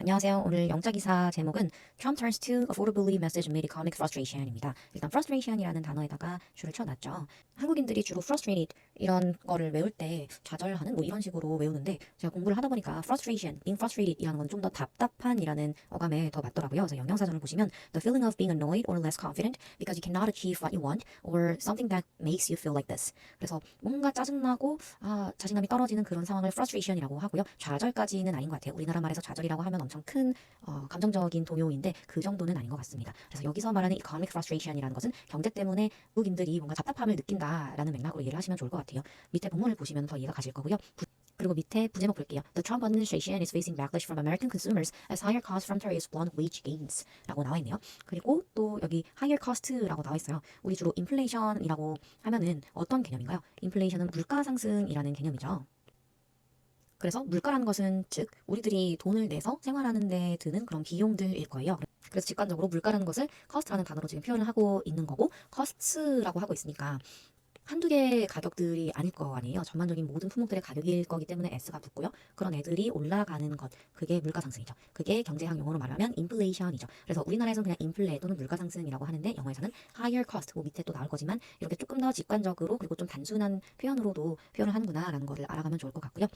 안녕하세요. 오늘 영자기사 제목은 Trump turns to affordability message amid economic frustration입니다. 일단 frustration이라는 단어에다가 줄을 쳐놨죠. 한국인들이 주로 frustrated 이런 거를 외울 때 좌절하는 뭐 이런 식으로 외우는데 제가 공부를 하다 보니까 frustration, being frustrated 이라는 건 좀 더 답답한이라는 어감에 더 맞더라고요. 그래서 영양사전을 보시면 the feeling of being annoyed or less confident because you cannot achieve what you want or something that makes you feel like this. 그래서 뭔가 짜증나고 자신감이 떨어지는 그런 상황을 frustration이라고 하고요. 좌절까지는 아닌 것 같아요. 우리나라 말에서 좌절이라고 하면 엄청 큰 감정적인 동요인데 그 정도는 아닌 것 같습니다. 그래서 여기서 말하는 economic frustration이라는 것은 경제 때문에 한국인들이 뭔가 답답함을 느낀다라는 맥락으로 이해를 하시면 좋을 것 같아요. 밑에 본문을 보시면 더 이해가 가실 거고요. 그리고 밑에 부제목 볼게요. The Trump administration is facing backlash from American consumers as higher costs from tariffs blunt wage gains 라고 나와 있네요. 그리고 또 여기 higher cost라고 나와 있어요. 우리 주로 인플레이션이라고 하면은 어떤 개념인가요? 인플레이션은 물가 상승이라는 개념이죠. 그래서 물가라는 것은 즉 우리들이 돈을 내서 생활하는 데 드는 그런 비용들일 거예요. 그래서 직관적으로 물가라는 것을 cost라는 단어로 지금 표현을 하고 있는 거고 cost라고 하고 있으니까 한두 개의 가격들이 아닐 거 아니에요. 전반적인 모든 품목들의 가격일 거기 때문에 S가 붙고요. 그런 애들이 올라가는 것, 그게 물가 상승이죠. 그게 경제학 용어로 말하면 인플레이션이죠. 그래서 우리나라에서는 그냥 인플레 또는 물가 상승이라고 하는데 영어에서는 higher cost, 뭐 밑에 또 나올 거지만 이렇게 조금 더 직관적으로 그리고 좀 단순한 표현으로도 표현을 하는구나라는 거를 알아가면 좋을 것 같고요.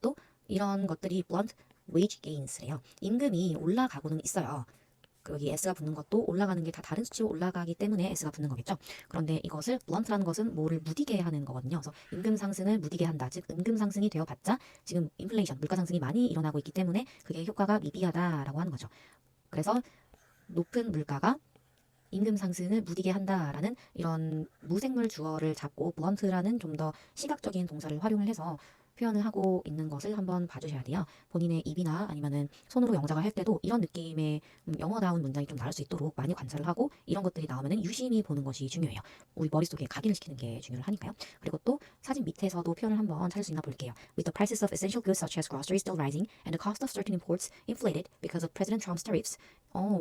또 이런 것들이 blunt wage gains래요. 임금이 올라가고는 있어요. 여기 S가 붙는 것도 올라가는 게 다 다른 수치로 올라가기 때문에 S가 붙는 거겠죠. 그런데 이것을 blunt라는 것은 뭐를 무디게 하는 거거든요. 그래서 임금 상승을 무디게 한다. 즉 임금 상승이 되어봤자 지금 인플레이션, 물가 상승이 많이 일어나고 있기 때문에 그게 효과가 미비하다라고 하는 거죠. 그래서 높은 물가가 임금 상승을 무디게 한다라는 이런 무생물 주어를 잡고 blunt라는 좀 더 시각적인 동사를 활용을 해서 표현을 하고 있는 것을 한번 봐주셔야 돼요. 본인의 입이나 아니면은 손으로 영작을 할 때도 이런 느낌의 영어다운 문장이 좀 나올 수 있도록 많이 관찰을 하고 이런 것들이 나오면은 유심히 보는 것이 중요해요. 우리 머릿속에 각인을 시키는 게 중요를 하니까요. 그리고 또 사진 밑에서도 표현을 한번 찾을 수 있나 볼게요. With the prices of essential goods such as groceries still rising and the cost of certain imports inflated because of President Trump's tariffs.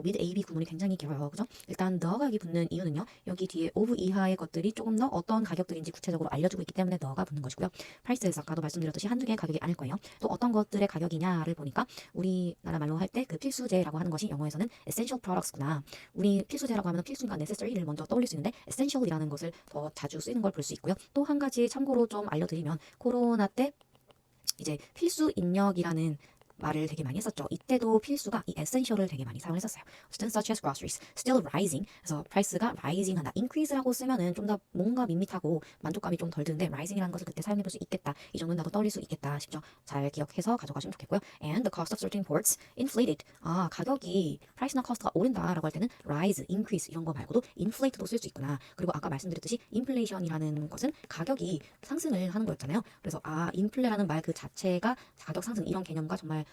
with AB 구문이 굉장히 길어요. 그죠? 일단 the가 여기 붙는 이유는요. 여기 뒤에 of 이하의 것들이 조금 더 어떤 가격들인지 구체적으로 알려주고 있기 때문에 the가 붙는 것이고요. price에서 아까도 말씀드렸듯이 한두 개의 가격이 아닐 거예요. 또 어떤 것들의 가격이냐를 보니까 우리나라 말로 할 때 그 필수재라고 하는 것이 영어에서는 essential products구나. 우리 필수재라고 하면 필수인가 necessary를 먼저 떠올릴 수 있는데 essential이라는 것을 더 자주 쓰이는 걸 볼 수 있고요. 또 한 가지 참고로 좀 알려드리면 코로나 때 이제 필수 인력이라는 말을 되게 많이 했었죠. 이때도 필수가 이 essential을 되게 많이 사용을 했었어요. 어쨌든 such as groceries, still rising. 그래서 price가 rising한다. increase라고 쓰면은 좀 더 뭔가 밋밋하고 만족감이 좀 덜 드는데 rising이라는 것을 그때 사용해볼 수 있겠다. 이 정도는 나도 떠올릴 수 있겠다 싶죠. 잘 기억해서 가져가시면 좋겠고요. And the cost of certain imports inflated. 가격이 price나 cost가 오른다라고 할 때는 rise, increase 이런 거 말고도 inflate도 쓸 수 있구나. 그리고 아까 말씀드렸듯이 inflation이라는 것은 가격이 상승을 하는 거였잖아요. 그래서 인플레라는 말 그 자체가 가격 상승 이런 개념과 정말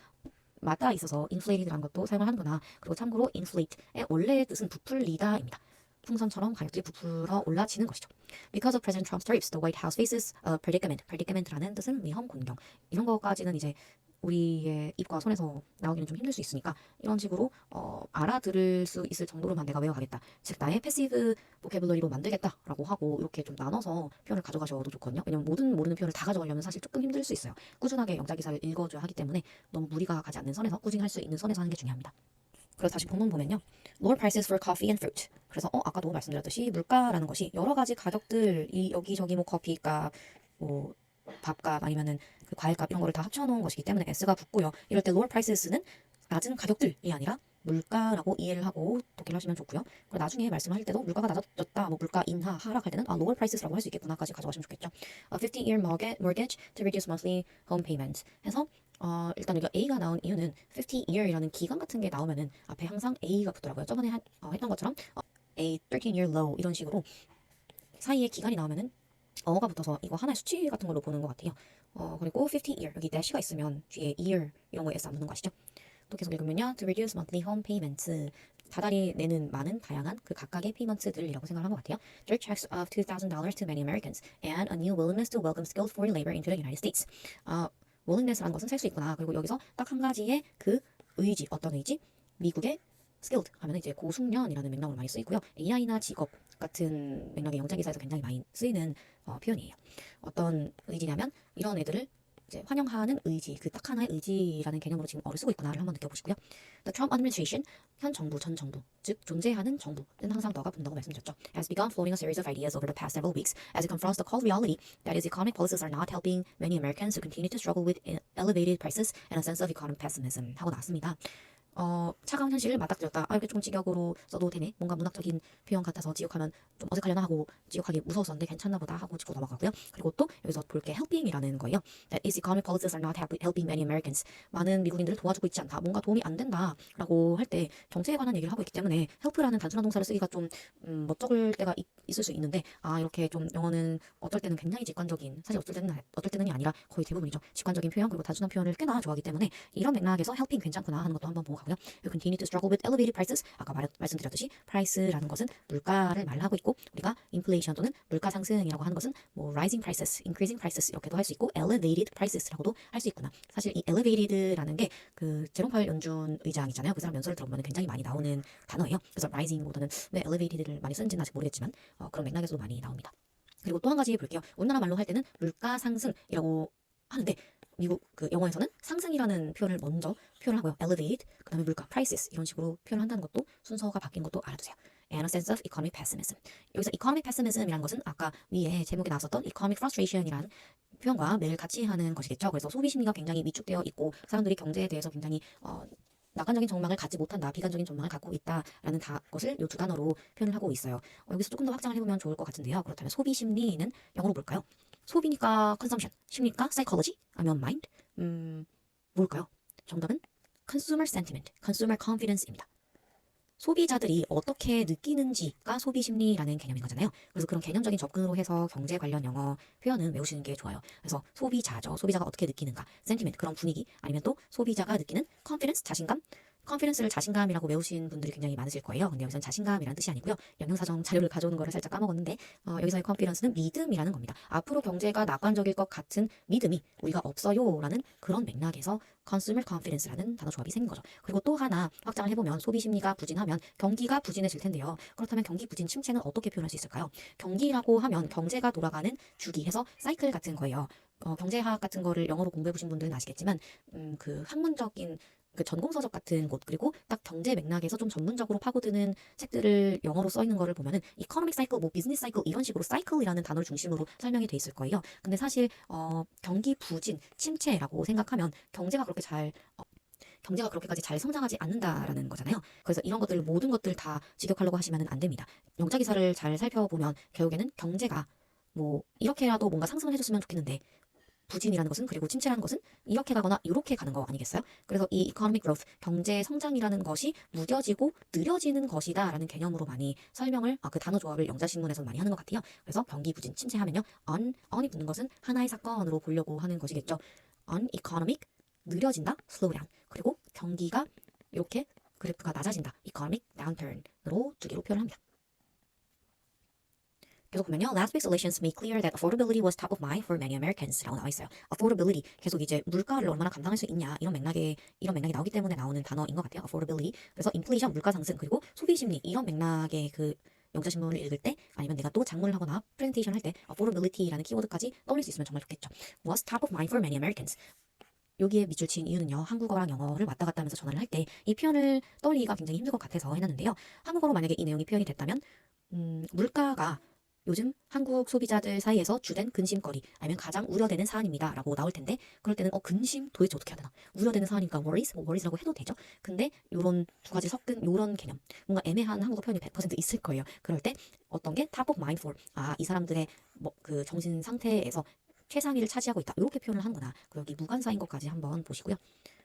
맞닿아 있어서 inflated라는 것도 사용을 하는구나. 그리고 참고로 inflate의 원래의 뜻은 부풀리다입니다. 풍선처럼 가격들이 부풀어 올라지는 것이죠. Because of President Trump's tariffs, the White House faces a predicament. predicament라는 뜻은 위험, 곤경. 이런 것까지는 이제 우리의 입과 손에서 나오기는 좀 힘들 수 있으니까 이런 식으로 알아들을 수 있을 정도로만 내가 외워가겠다. 즉 나의 패시브 보캐블러리로 만들겠다라고 하고 이렇게 좀 나눠서 표현을 가져가셔도 좋거든요. 왜냐면 모든 모르는 표현을 다 가져가려면 사실 조금 힘들 수 있어요. 꾸준하게 영자 기사를 읽어줘야 하기 때문에 너무 무리가 가지 않는 선에서 꾸준히 할 수 있는 선에서 하는 게 중요합니다. 그래서 다시 본문 보면요. Lower prices for coffee and fruit. 그래서 아까도 말씀드렸듯이 물가라는 것이 여러 가지 가격들, 이 여기저기 뭐 커피값, 뭐 밥값 아니면은 그 과일값 이런 거를 다 합쳐놓은 것이기 때문에 S가 붙고요. 이럴 때 lower prices는 낮은 가격들이 아니라 물가라고 이해를 하고 독해를 하시면 좋고요. 그리고 나중에 말씀하실 때도 물가가 낮아졌다, 뭐 물가 인하, 하락할 때는 lower prices라고 할 수 있겠구나까지 가져가시면 좋겠죠. A 50-year mortgage to reduce monthly home payments 해서 일단 여기 A가 나온 이유는 50-year이라는 기간 같은 게 나오면은 앞에 항상 A가 붙더라고요. 저번에 했던 것처럼 A 13-year low 이런 식으로 사이에 기간이 나오면은 어가 붙어서 이거 하나의 수치 같은 걸로 보는 것 같아요. 그리고 50-year 여기 dash가 있으면 뒤에 year 이런 거에 S 안 붙는 거 아시죠? 또 계속 읽으면요. To reduce monthly home payments. 다달이 내는 많은 다양한 그 각각의 페이먼트들이라고 생각을 한 것 같아요. Dirt checks of $2,000 to many Americans and a new willingness to welcome skilled foreign labor into the United States. willingness라는 것은 살 수 있구나. 그리고 여기서 딱 한 가지의 그 의지, 어떤 의지? 미국의 skilled 하면 이제 고숙련이라는 맥락으로 많이 쓰이고요. AI나 직업 같은 맥락의 영장 기사에서 굉장히 많이 쓰이는 표현이에요. 어떤 의지냐면 이런 애들을 이제 환영하는 의지, 그 딱 하나의 의지라는 개념으로 지금 어를 쓰고 있구나를 한번 느껴보시고요. The Trump administration, 현 정부, 전 정부, 즉 존재하는 정부는 항상 너가 본다고 말씀드렸죠. Has begun floating a series of ideas over the past several weeks as it confronts the cold reality that its economic policies are not helping many Americans who continue to struggle with elevated prices and a sense of economic pessimism 하고 나왔습니다. 차가운 현실을 맞닥뜨렸다. 이렇게 조금 직역으로 써도 되네. 뭔가 문학적인 표현 같아서 지역하면 좀 어색하려나 하고 지역하기 무서웠었는데 괜찮나 보다 하고 짚고 넘어가고요. 그리고 또 여기서 볼 게 helping이라는 거예요. That its economic policies are not helping many Americans. 많은 미국인들을 도와주고 있지 않다. 뭔가 도움이 안 된다라고 할 때 정체에 관한 얘기를 하고 있기 때문에 help라는 단순한 동사를 쓰기가 좀 멋쩍을 때가 있을 수 있는데 이렇게 좀 영어는 어떨 때는 굉장히 직관적인, 사실 어떨 때는이 아니라 거의 대부분이죠. 직관적인 표현 그리고 단순한 표현을 꽤나 좋아하기 때문에 이런 맥락에서 helping 괜찮구나 하는 것도 한번 보고 가고요. You continue to struggle with elevated prices. 아까 말씀드렸듯이 price라는 것은 물가를 말하고 있고 우리가 inflation 또는 물가 상승이라고 하는 것은 뭐 rising prices, increasing prices 이렇게도 할 수 있고 elevated prices라고도 할 수 있구나. 사실 이 elevated라는 게 그 제롬 파웰 연준 의장이잖아요. 그 사람 연설을 들어보면 굉장히 많이 나오는 단어예요. 그래서 rising보다는 왜 elevated를 많이 쓰는지는 아직 모르겠지만 그런 맥락에서도 많이 나옵니다. 그리고 또 한 가지 볼게요. 우리나라 말로 할 때는 물가 상승이라고 하는데 미국 그 영어에서는 상승이라는 표현을 먼저 표현을 하고요. elevated, 그 다음에 물가, prices 이런 식으로 표현을 한다는 것도 순서가 바뀐 것도 알아두세요. And a sense of economic pessimism. 여기서 economic pessimism이라는 것은 아까 위에 제목에 나왔었던 economic frustration이라는 표현과 매일 같이 하는 것이겠죠. 그래서 소비 심리가 굉장히 위축되어 있고 사람들이 경제에 대해서 굉장히 낙관적인 전망을 갖지 못한다, 비관적인 전망을 갖고 있다라는 것을 이 두 단어로 표현을 하고 있어요. 여기서 조금 더 확장을 해보면 좋을 것 같은데요. 그렇다면 소비 심리는 영어로 뭘까요? 소비니까 consumption, 심리니까 psychology, 아니면 mind? 뭘까요? 정답은 consumer sentiment, consumer confidence입니다. 소비자들이 어떻게 느끼는지가 소비 심리라는 개념인 거잖아요. 그래서 그런 개념적인 접근으로 해서 경제 관련 영어 표현은 외우시는 게 좋아요. 그래서 소비자죠. 소비자가 어떻게 느끼는가, sentiment, 그런 분위기, 아니면 또 소비자가 느끼는 confidence, 자신감, 컨피던스를 자신감이라고 외우신 분들이 굉장히 많으실 거예요. 근데 여기서는 자신감이라는 뜻이 아니고요. 영양사정 자료를 가져오는 거를 살짝 까먹었는데 여기서의 컨피던스는 믿음이라는 겁니다. 앞으로 경제가 낙관적일 것 같은 믿음이 우리가 없어요라는 그런 맥락에서 consumer confidence라는 단어 조합이 생긴 거죠. 그리고 또 하나 확장을 해보면 소비 심리가 부진하면 경기가 부진해질 텐데요. 그렇다면 경기 부진 침체는 어떻게 표현할 수 있을까요? 경기라고 하면 경제가 돌아가는 주기해서 사이클 같은 거예요. 경제학 같은 거를 영어로 공부해 보신 분들은 아시겠지만 그 학문적인 그 전공서적 같은 곳 그리고 딱 경제 맥락에서 좀 전문적으로 파고드는 책들을 영어로 써 있는 거를 보면은 이코노믹 사이클, 뭐 비즈니스 사이클 이런 식으로 사이클이라는 단어를 중심으로 설명이 돼 있을 거예요. 근데 사실 경기 부진, 침체라고 생각하면 경제가 그렇게까지 잘 성장하지 않는다라는 거잖아요. 그래서 이런 것들 모든 것들 다 직역하려고 하시면 안 됩니다. 영자 기사를 잘 살펴보면 결국에는 경제가 뭐 이렇게라도 뭔가 상승을 해줬으면 좋겠는데 부진이라는 것은 그리고 침체라는 것은 이렇게 가거나 이렇게 가는 거 아니겠어요? 그래서 이 economic growth, 경제 성장이라는 것이 무뎌지고 느려지는 것이다 라는 개념으로 많이 설명을 그 단어 조합을 영자신문에서 많이 하는 것 같아요. 그래서 경기 부진, 침체하면요. on이 붙는 것은 하나의 사건으로 보려고 하는 것이겠죠. uneconomic, 느려진다, slow down. 그리고 경기가 이렇게 그래프가 낮아진다, economic downturn으로 두 개로 표현합니다. 계속 보면요. Last week's elections made clear that affordability was top of mind for many Americans 라고 나와 있어요. affordability 계속 이제 물가를 얼마나 감당할 수 있냐 이런 맥락이 나오기 때문에 나오는 단어인 것 같아요. affordability. 그래서 inflation 물가 상승 그리고 소비 심리 이런 맥락의 그 영자 신문을 읽을 때 아니면 내가 또 작문을 하거나 프레젠테이션 할 때 affordability라는 키워드까지 떠올릴 수 있으면 정말 좋겠죠. Was top of mind for many Americans. 여기에 밑줄 친 이유는요. 한국어랑 영어를 왔다 갔다 하면서 전화를 할 때 이 표현을 떠올리기가 굉장히 힘들 것 같아서 해놨는데요. 한국어로 만약에 이 내용이 표현이 됐다면 물가가 요즘 한국 소비자들 사이에서 주된 근심거리 아니면 가장 우려되는 사안입니다 라고 나올 텐데 그럴 때는 근심 도대체 어떻게 해야 되나 우려되는 사안이니까 worries라고 해도 되죠. 근데 요런 두 가지 섞은 요런 개념 뭔가 애매한 한국어 표현이 100% 있을 거예요. 그럴 때 어떤 게 top of mind for 이 사람들의 그 정신 상태에서 최상위를 차지하고 있다 이렇게 표현을 하는구나. 여기 무관사인 것까지 한번 보시고요.